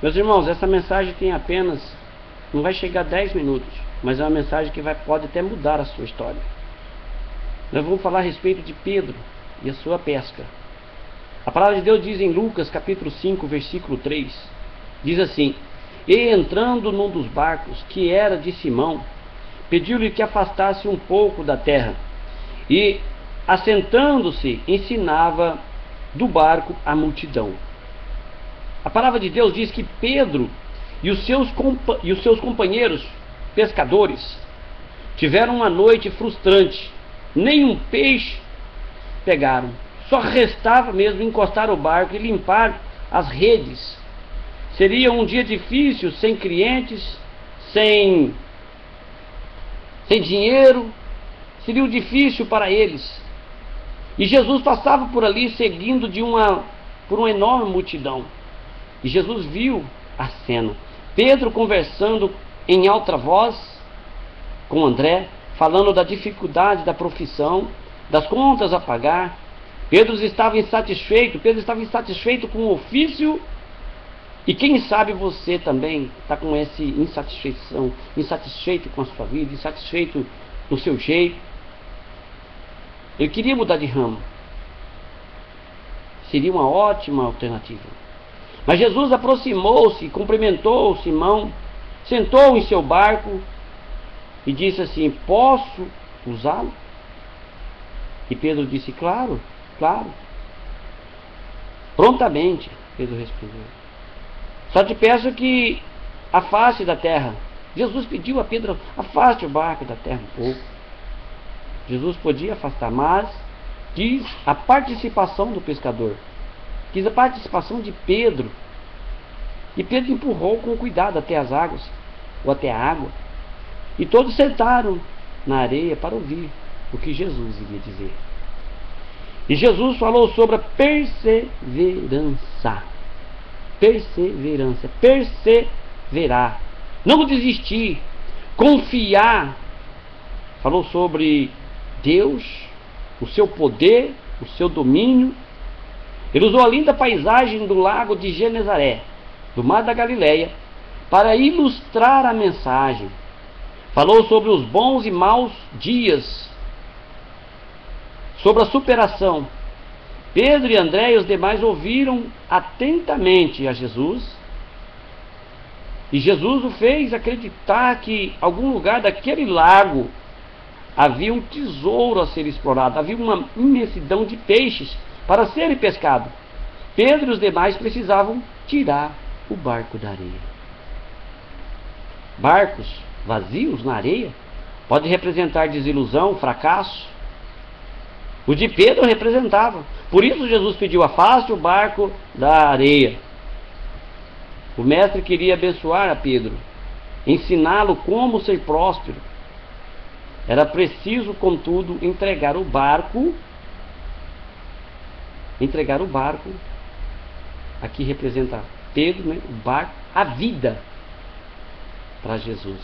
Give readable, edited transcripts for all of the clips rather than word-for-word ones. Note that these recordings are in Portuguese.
Meus irmãos, essa mensagem tem apenas, não vai chegar a 10 minutos, mas é uma mensagem que pode até mudar a sua história. Nós vamos falar a respeito de Pedro e a sua pesca. A palavra de Deus diz em Lucas capítulo 5, versículo 3, diz assim: e entrando num dos barcos, que era de Simão, pediu-lhe que afastasse um pouco da terra, e assentando-se, ensinava do barco a multidão. A palavra de Deus diz que Pedro e os seus companheiros pescadores tiveram uma noite frustrante. Nenhum peixe pegaram. Só restava mesmo encostar o barco e limpar as redes. Seria um dia difícil, sem clientes, sem dinheiro. Seria difícil para eles. E Jesus passava por ali seguindo por uma enorme multidão. E Jesus viu a cena. Pedro conversando em alta voz com André, falando da dificuldade da profissão, das contas a pagar. Pedro estava insatisfeito com o ofício. E quem sabe você também está com essa insatisfeito com a sua vida, insatisfeito no seu jeito. Ele queria mudar de ramo. Seria uma ótima alternativa. Mas Jesus aproximou-se, cumprimentou Simão, sentou em seu barco e disse assim: posso usá-lo? E Pedro disse: claro, claro. Prontamente, Pedro respondeu: só te peço que afaste da terra. Jesus pediu a Pedro: afaste o barco da terra um pouco. Jesus podia afastar, mas quis a participação do pescador, quis a participação de Pedro. E Pedro empurrou com cuidado até as águas, ou até a água. E todos sentaram na areia para ouvir o que Jesus iria dizer. E Jesus falou sobre a perseverança. Perseverança, perseverar, não desistir, confiar. Falou sobre Deus, o seu poder, o seu domínio. Ele usou a linda paisagem do lago de Genezaré, do mar da Galileia, para ilustrar a mensagem. Falou sobre os bons e maus dias, sobre a superação. Pedro e André e os demais ouviram atentamente a Jesus, e Jesus o fez acreditar que em algum lugar daquele lago havia um tesouro a ser explorado, havia uma imensidão de peixes para serem pescados. Pedro e os demais precisavam tirar o barco da areia. Barcos vazios na areia pode representar desilusão, fracasso. O de Pedro representava. Por isso Jesus pediu: afaste o barco da areia. O mestre queria abençoar a Pedro, ensiná-lo como ser próspero. Era preciso, contudo, entregar o barco. Aqui representa Pedro, né? O barco, a vida, para Jesus.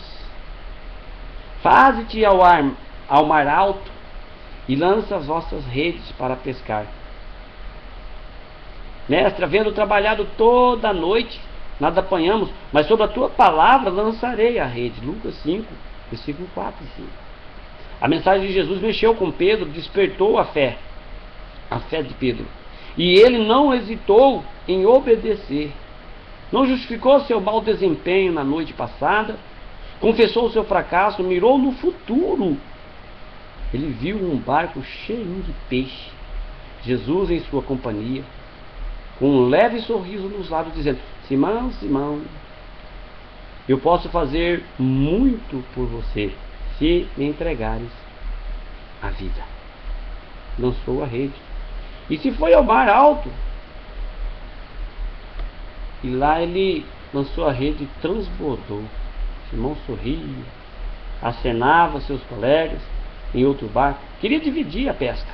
Faze-te ao mar alto e lança as vossas redes para pescar. Mestre, havendo trabalhado toda a noite, nada apanhamos, mas sobre a tua palavra lançarei a rede. Lucas 5, versículo 4 e 5. A mensagem de Jesus mexeu com Pedro, despertou a fé de Pedro. E ele não hesitou em obedecer. Não justificou seu mau desempenho na noite passada, confessou o seu fracasso, mirou no futuro. Ele viu um barco cheio de peixe, Jesus em sua companhia, com um leve sorriso nos lábios, dizendo: Simão, Simão, eu posso fazer muito por você, se me entregares a vida. Lançou a rede e se foi ao mar alto, e lá ele lançou a rede e transbordou. Simão sorria, acenava seus colegas em outro barco, queria dividir a pesca.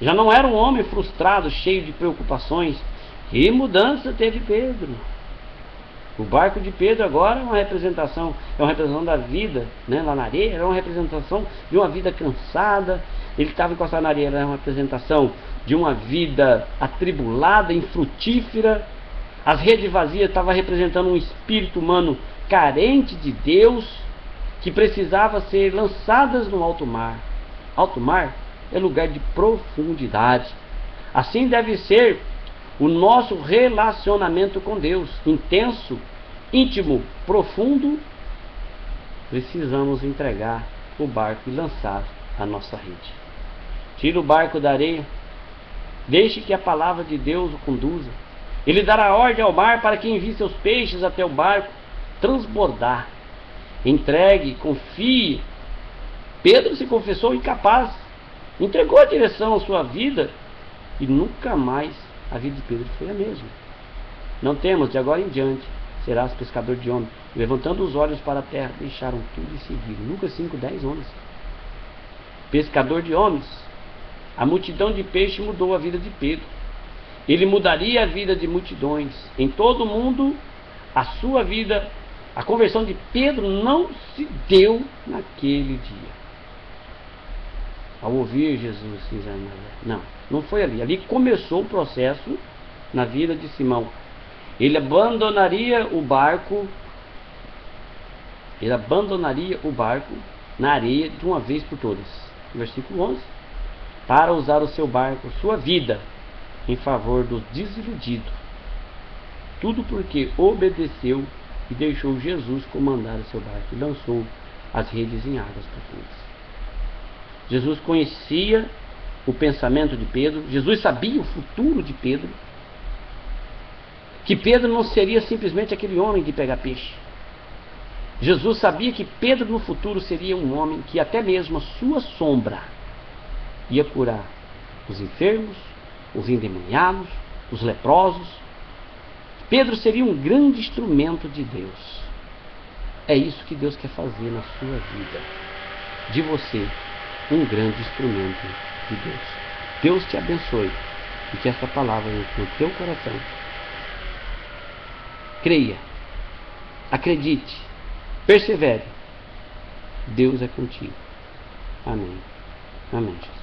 Já não era um homem frustrado, cheio de preocupações. Que mudança teve Pedro? O barco de Pedro agora é uma representação da vida, né? Lá na areia era uma representação de uma vida cansada. Ele estava encostado na areia, era uma representação de uma vida atribulada, infrutífera. As redes vazias estavam representando um espírito humano carente de Deus, que precisava ser lançadas no alto mar. Alto mar é lugar de profundidade. Assim deve ser o nosso relacionamento com Deus, intenso, íntimo, profundo. Precisamos entregar o barco e lançar a nossa rede. Tire o barco da areia, deixe que a palavra de Deus o conduza. Ele dará ordem ao mar para que envie seus peixes até o barco transbordar. Entregue, confie. Pedro se confessou incapaz, entregou a direção à sua vida e nunca mais a vida de Pedro foi a mesma. Não temos, de agora em diante, serás pescador de homens. Levantando os olhos para a terra, deixaram tudo e seguiram. Lucas 5, 10, 11. Pescador de homens. A multidão de peixe mudou a vida de Pedro. Ele mudaria a vida de multidões. Em todo o mundo, a sua vida, a conversão de Pedro não se deu naquele dia. Ao ouvir Jesus, não foi ali. Ali começou o processo na vida de Simão. Ele abandonaria o barco na areia de uma vez por todas. Versículo 11. Para usar o seu barco, sua vida, em favor do desiludido. Tudo porque obedeceu e deixou Jesus comandar o seu barco e lançou as redes em águas profundas. Jesus conhecia o pensamento de Pedro. Jesus sabia o futuro de Pedro. Que Pedro não seria simplesmente aquele homem de pegar peixe. Jesus sabia que Pedro no futuro seria um homem que até mesmo a sua sombra ia curar os enfermos, os endemoniados, os leprosos. Pedro seria um grande instrumento de Deus. É isso que Deus quer fazer na sua vida. De você, um grande instrumento de Deus. Deus te abençoe e que essa palavra entre no teu coração. Creia, acredite, persevere. Deus é contigo. Amém. Amém, Jesus.